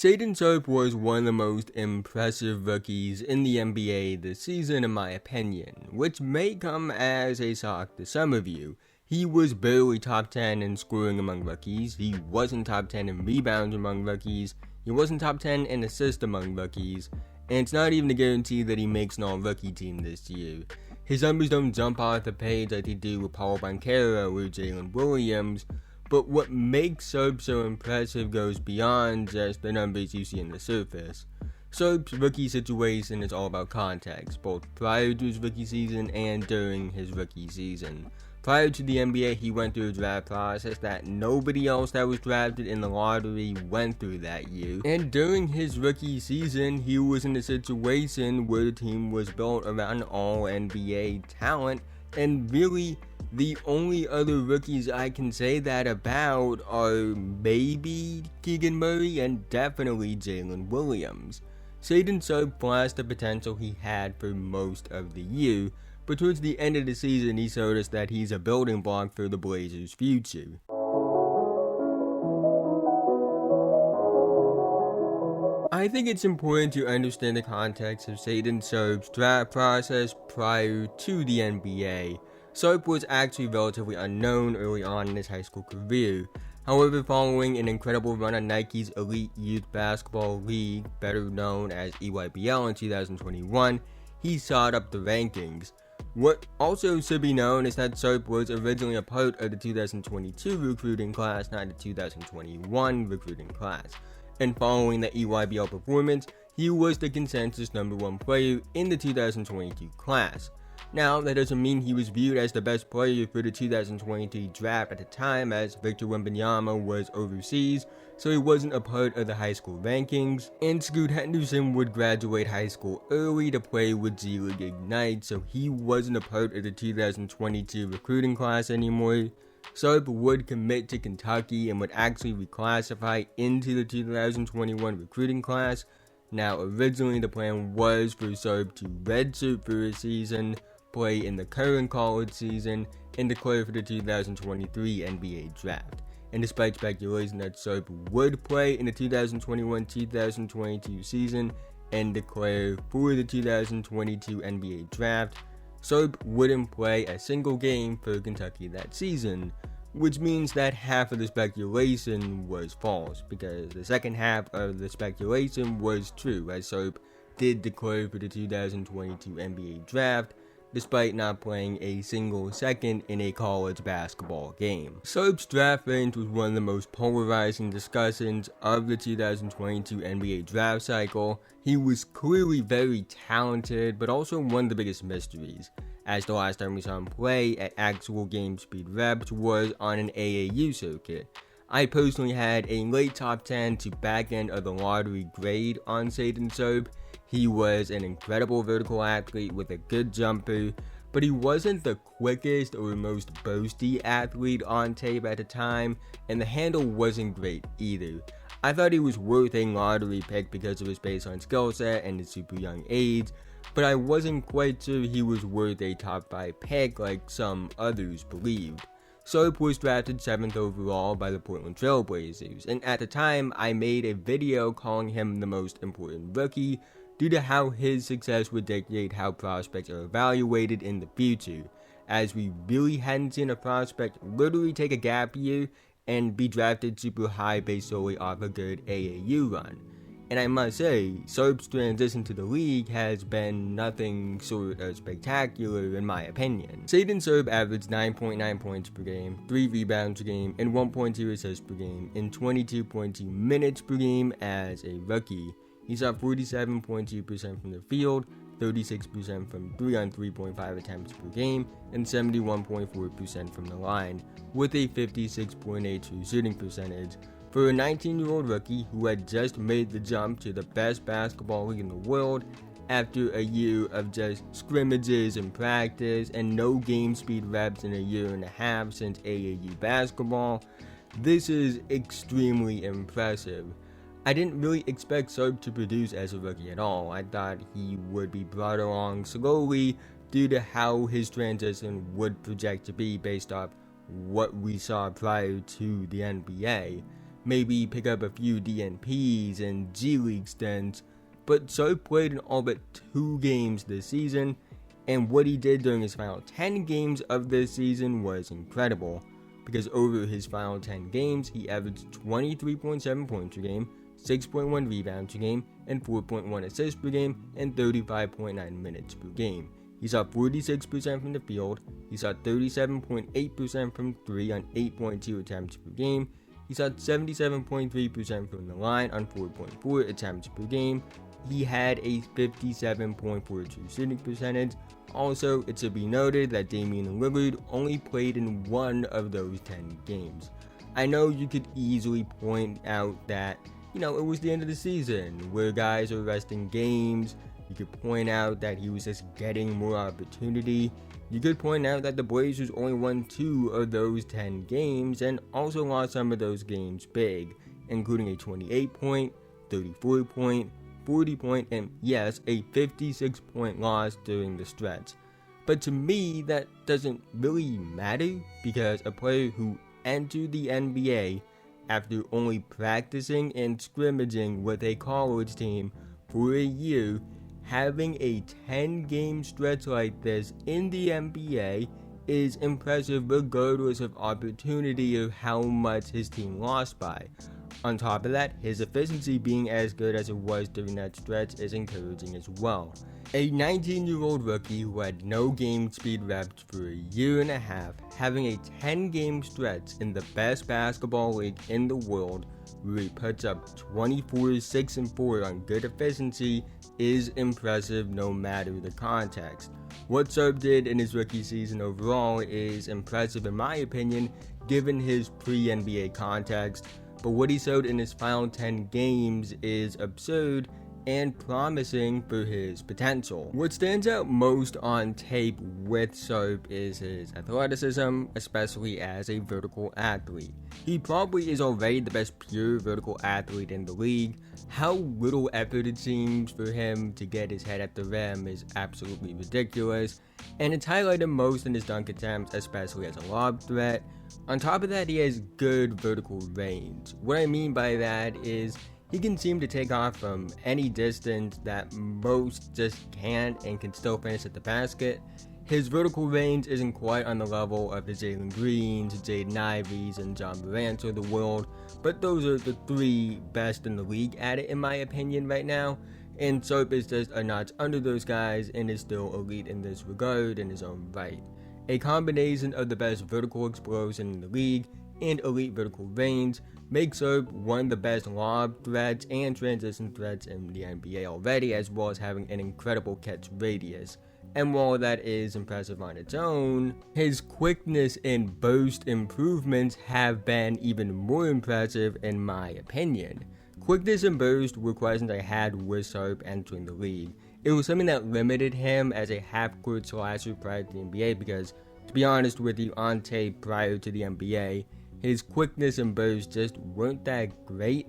Shaedon Sharpe was one of the most impressive rookies in the NBA this season in my opinion, which may come as a shock to some of you. He was barely top 10 in scoring among rookies, he wasn't top 10 in rebounds among rookies, he wasn't top 10 in assists among rookies, and it's not even a guarantee that he makes an all-rookie team this year. His numbers don't jump off the page like they do with Paolo Banchero or Jalen Williams, but what makes Sharpe so impressive goes beyond just the numbers you see on the surface. Sharpe's rookie situation is all about context, both prior to his rookie season and during his rookie season. Prior to the NBA, he went through a draft process that nobody else that was drafted in the lottery went through that year. And during his rookie season, he was in a situation where the team was built around all-NBA talent, and really, the only other rookies I can say that about are maybe Keegan Murray and definitely Jalen Williams. Shaedon Sharpe flashed the potential he had for most of the year, but towards the end of the season he showed us that he's a building block for the Blazers' future. I think it's important to understand the context of Shaedon Sharpe's draft process prior to the NBA. Sharpe was actually relatively unknown early on in his high school career. However, following an incredible run on Nike's Elite Youth Basketball League, better known as EYBL in 2021, he shot up the rankings. What also should be known is that Sharpe was originally a part of the 2022 recruiting class, not the 2021 recruiting class. And following the EYBL performance, he was the consensus #1 player in the 2022 class. Now, that doesn't mean he was viewed as the best player for the 2023 draft at the time, as Victor Wembanyama was overseas, so he wasn't a part of the high school rankings, and Scoot Henderson would graduate high school early to play with G League Ignite, so he wasn't a part of the 2022 recruiting class anymore. Sharpe would commit to Kentucky and would actually reclassify into the 2021 recruiting class. Now, originally the plan was for Sharpe to redshirt for a season, play in the current college season, and declare for the 2023 NBA draft. And despite speculation that Sharpe would play in the 2021-2022 season and declare for the 2022 NBA draft, Sharpe wouldn't play a single game for Kentucky that season, which means that half of the speculation was false, because the second half of the speculation was true, as Sharpe did declare for the 2022 NBA draft, despite not playing a single second in a college basketball game. Sharpe's draft range was one of the most polarizing discussions of the 2022 NBA draft cycle. He was clearly very talented, but also one of the biggest mysteries, as the last time we saw him play at actual game speed reps was on an AAU circuit. I personally had a late top 10 to back end of the lottery grade on Shaedon Sharpe. He was an incredible vertical athlete with a good jumper, but he wasn't the quickest or most boasty athlete on tape at the time, and the handle wasn't great either. I thought he was worth a lottery pick because of his baseline skill set and his super young age, but I wasn't quite sure he was worth a top 5 pick like some others believed. Sharpe was drafted 7th overall by the Portland Trail Blazers, and at the time I made a video calling him the most important rookie due to how his success would dictate how prospects are evaluated in the future, as we really hadn't seen a prospect literally take a gap year and be drafted super high based solely off a good AAU run. And I must say, Sharpe's transition to the league has been nothing short of spectacular in my opinion. Shaedon Sharpe averaged 9.9 points per game, 3 rebounds per game, and 1.2 assists per game in 22.2 minutes per game as a rookie. He shot 47.2% from the field, 36% from 3 on 3.5 attempts per game, and 71.4% from the line, with a 56.8 true shooting percentage. For a 19-year-old rookie who had just made the jump to the best basketball league in the world after a year of just scrimmages and practice and no game speed reps in a year and a half since AAU basketball, this is extremely impressive. I didn't really expect Sharpe to produce as a rookie at all. I thought he would be brought along slowly due to how his transition would project to be based off what we saw prior to the NBA. maybe pick up a few DNPs and G League stints, but Sharpe played in all but 2 games this season, and what he did during his final 10 games of this season was incredible, because over his final 10 games, he averaged 23.7 points per game, 6.1 rebounds per game, and 4.1 assists per game, and 35.9 minutes per game. He shot 46% from the field, he shot 37.8% from 3 on 8.2 attempts per game, he shot 77.3% from the line on 4.4 attempts per game, he had a 57.42 shooting percentage. Also, it should be noted that Damian Lillard only played in 1 of those 10 games. I know you could easily point out that, it was the end of the season, where guys are resting games. You could point out that he was just getting more opportunity. You could point out that the Blazers only won 2 of those 10 games and also lost some of those games big, including a 28-point, 34-point, 40-point, and yes, a 56-point loss during the stretch. But to me, that doesn't really matter, because a player who entered the NBA after only practicing and scrimmaging with a college team for a year, having a 10-game stretch like this in the NBA is impressive regardless of opportunity or how much his team lost by. On top of that, his efficiency being as good as it was during that stretch is encouraging as well. A 19-year-old rookie who had no game speed reps for a year and a half, having a 10-game stretch in the best basketball league in the world, where he puts up 24, 6, and 4 on good efficiency is impressive no matter the context. What Sharpe did in his rookie season overall is impressive in my opinion, given his pre-NBA context, but what he showed in his final 10 games is absurd and promising for his potential. What stands out most on tape with Sharpe is his athleticism, especially as a vertical athlete. He probably is already the best pure vertical athlete in the league. How little effort it seems for him to get his head at the rim is absolutely ridiculous, and it's highlighted most in his dunk attempts, especially as a lob threat. On top of that, he has good vertical range. What I mean by that is he can seem to take off from any distance that most just can't, and can still finish at the basket. His vertical range isn't quite on the level of the Jalen Greens, Jaden Ivies, and John Morants of the world, but those are the 3 best in the league at it in my opinion right now, and Sharpe is just a notch under those guys and is still elite in this regard in his own right. A combination of the best vertical explosion in the league and elite vertical range makes Sharpe one of the best lob threats and transition threats in the NBA already, as well as having an incredible catch radius. And while that is impressive on its own, his quickness and burst improvements have been even more impressive in my opinion. Quickness and burst were questions I had with Sharpe entering the league. It was something that limited him as a half-court slasher prior to the NBA because, to be honest with you, on tape prior to the NBA, his quickness and burst just weren't that great.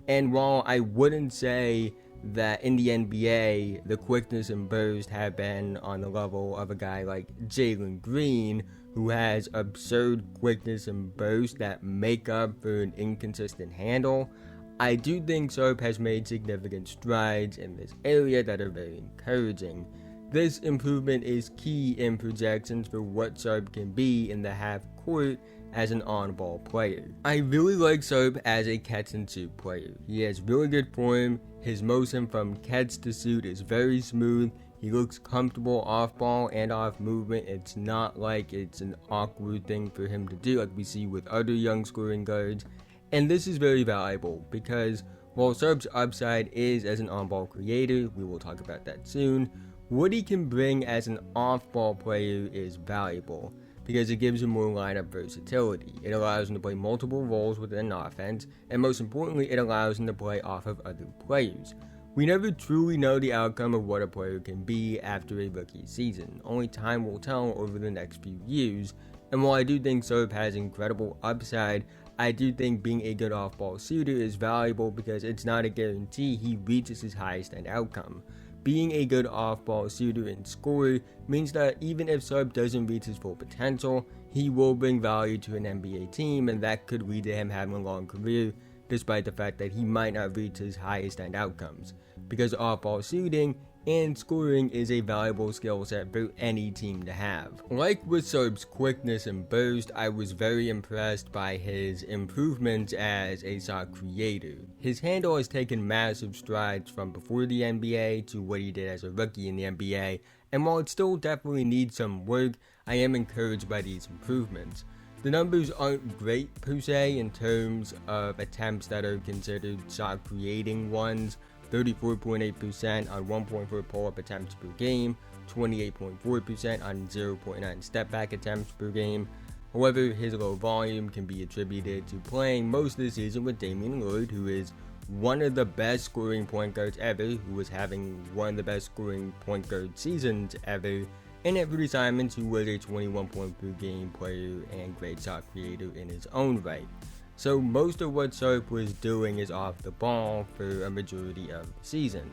And while I wouldn't say that in the NBA, the quickness and burst have been on the level of a guy like Jalen Green, who has absurd quickness and burst that make up for an inconsistent handle, I do think Sharpe has made significant strides in this area that are very encouraging. This improvement is key in projections for what Sharpe can be in the half court as an on-ball player. I really like Sharpe as a catch and shoot player. He has really good form, his motion from catch to shoot is very smooth, he looks comfortable off ball and off movement. It's not like it's an awkward thing for him to do like we see with other young scoring guards. And this is very valuable because while Sharpe's upside is as an on-ball creator, we will talk about that soon, what he can bring as an off-ball player is valuable because it gives him more lineup versatility. It allows him to play multiple roles within an offense, and most importantly, it allows him to play off of other players. We never truly know the outcome of what a player can be after a rookie season. Only time will tell over the next few years, and while I do think Sharpe has incredible upside, I do think being a good off-ball shooter is valuable because it's not a guarantee he reaches his highest end outcome. Being a good off-ball shooter and scorer means that even if Sharpe doesn't reach his full potential, he will bring value to an NBA team, and that could lead to him having a long career despite the fact that he might not reach his highest end outcomes, because off-ball shooting and scoring is a valuable skill set for any team to have. Like with Sharpe's quickness and burst, I was very impressed by his improvements as a shot creator. His handle has taken massive strides from before the NBA to what he did as a rookie in the NBA, and while it still definitely needs some work, I am encouraged by these improvements. The numbers aren't great per se in terms of attempts that are considered shot creating ones. 34.8% on 1.4 pull-up attempts per game, 28.4% on 0.9 step-back attempts per game. However, his low volume can be attributed to playing most of the season with Damian Lillard, who is one of the best scoring point guards ever, who was having one of the best scoring point guard seasons ever, and Anthony Simons, who was a 21 point per game player and great shot creator in his own right. So most of what Sharpe was doing is off the ball for a majority of the season.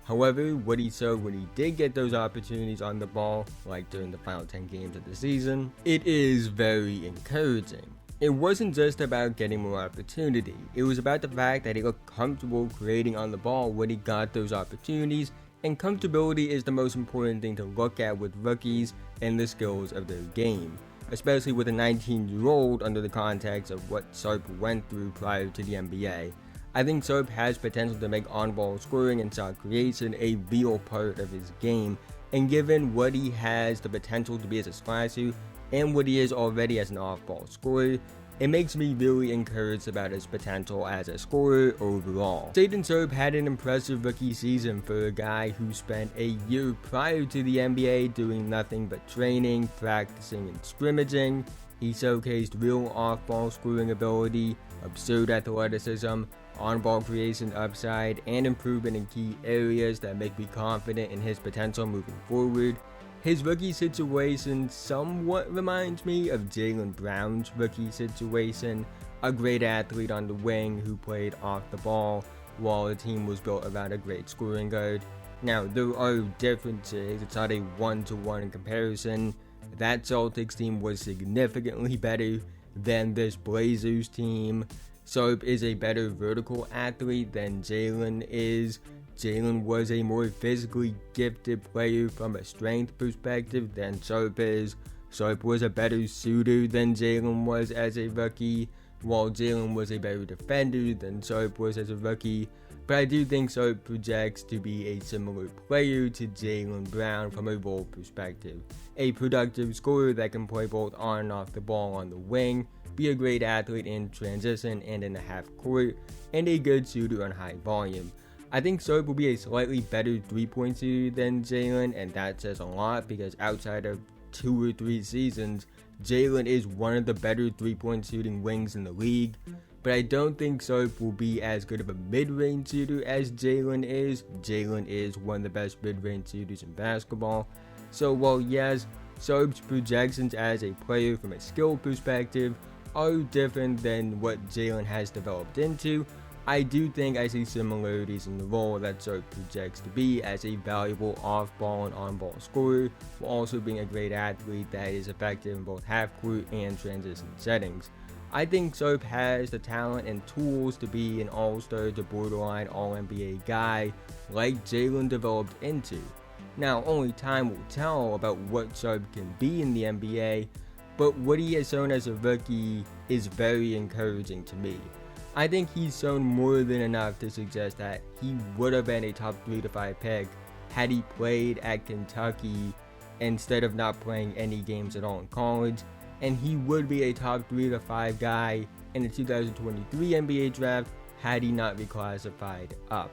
However, what he showed when he did get those opportunities on the ball, like during the final 10 games of the season, it is very encouraging. It wasn't just about getting more opportunity, it was about the fact that he looked comfortable creating on the ball when he got those opportunities, and comfortability is the most important thing to look at with rookies and the skills of their game, especially with a 19-year-old under the context of what Sharpe went through prior to the NBA. I think Sharpe has potential to make on-ball scoring and shot creation a real part of his game, and given what he has the potential to be as a slasher and what he is already as an off-ball scorer, it makes me really encouraged about his potential as a scorer overall. Shaedon Sharpe had an impressive rookie season for a guy who spent a year prior to the NBA doing nothing but training, practicing, and scrimmaging. He showcased real off-ball scoring ability, absurd athleticism, on-ball creation upside, and improvement in key areas that make me confident in his potential moving forward. His rookie situation somewhat reminds me of Jalen Brown's rookie situation, a great athlete on the wing who played off the ball while the team was built around a great scoring guard. Now, there are differences, it's not a one-to-one comparison. That Celtics team was significantly better than this Blazers team. Sharpe is a better vertical athlete than Jalen is. Jalen was a more physically gifted player from a strength perspective than Sharpe is. Sharpe was a better shooter than Jalen was as a rookie, while Jalen was a better defender than Sharpe was as a rookie. But I do think Sharpe projects to be a similar player to Jalen Brown from a role perspective. A productive scorer that can play both on and off the ball on the wing, be a great athlete in transition and in the half court, and a good shooter on high volume. I think Sharpe will be a slightly better three-point shooter than Jalen, and that says a lot because outside of 2 or 3 seasons, Jalen is one of the better three-point shooting wings in the league. But I don't think Sharpe will be as good of a mid-range shooter as Jalen is. Jalen is one of the best mid-range shooters in basketball. So while yes, Sharpe's projections as a player from a skill perspective are different than what Jalen has developed into, I do think I see similarities in the role that Sharpe projects to be as a valuable off-ball and on-ball scorer, while also being a great athlete that is effective in both half-court and transition settings. I think Sharpe has the talent and tools to be an all-star to borderline all-NBA guy like Jalen developed into. Now, only time will tell about what Sharpe can be in the NBA, but what he has shown as a rookie is very encouraging to me. I think he's shown more than enough to suggest that he would have been a top 3 to 5 pick had he played at Kentucky instead of not playing any games at all in college, and he would be a top 3 to 5 guy in the 2023 NBA draft had he not reclassified up.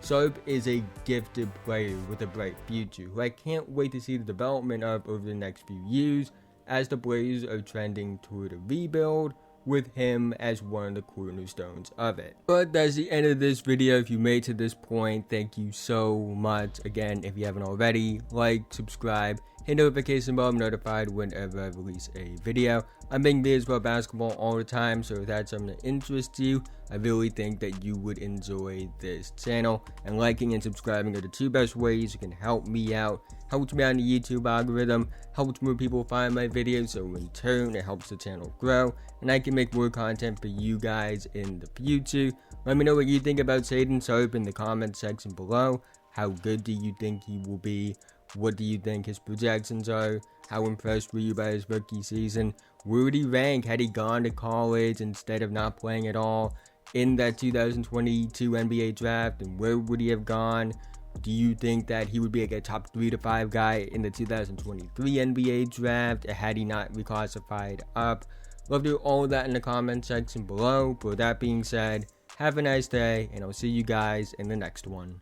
Sharpe is a gifted player with a bright future who I can't wait to see the development of over the next few years as the Blazers are trending toward a rebuild, with him as one of the cornerstones of it. But that's the end of this video. If you made it to this point, thank you so much. Again, if you haven't already, like, subscribe, hit notification bell, I'm notified whenever I release a video. I'm making videos about basketball all the time, so if that's something that interests you, I really think that you would enjoy this channel. And liking and subscribing are the two best ways you can help me out. Helps me out in the YouTube algorithm, helps more people find my videos, so in turn it helps the channel grow, and I can make more content for you guys in the future. Let me know what you think about Shaedon Sharpe in the comment section below. How good do you think he will be? What do you think his projections are? How impressed were you by his rookie season? Where would he rank had he gone to college instead of not playing at all in that 2022 NBA draft? And where would he have gone? Do you think that he would be like a top 3 to 5 guy in the 2023 NBA draft had he not reclassified up? Love to do all of that in the comment section below. But with that being said, have a nice day, and I'll see you guys in the next one.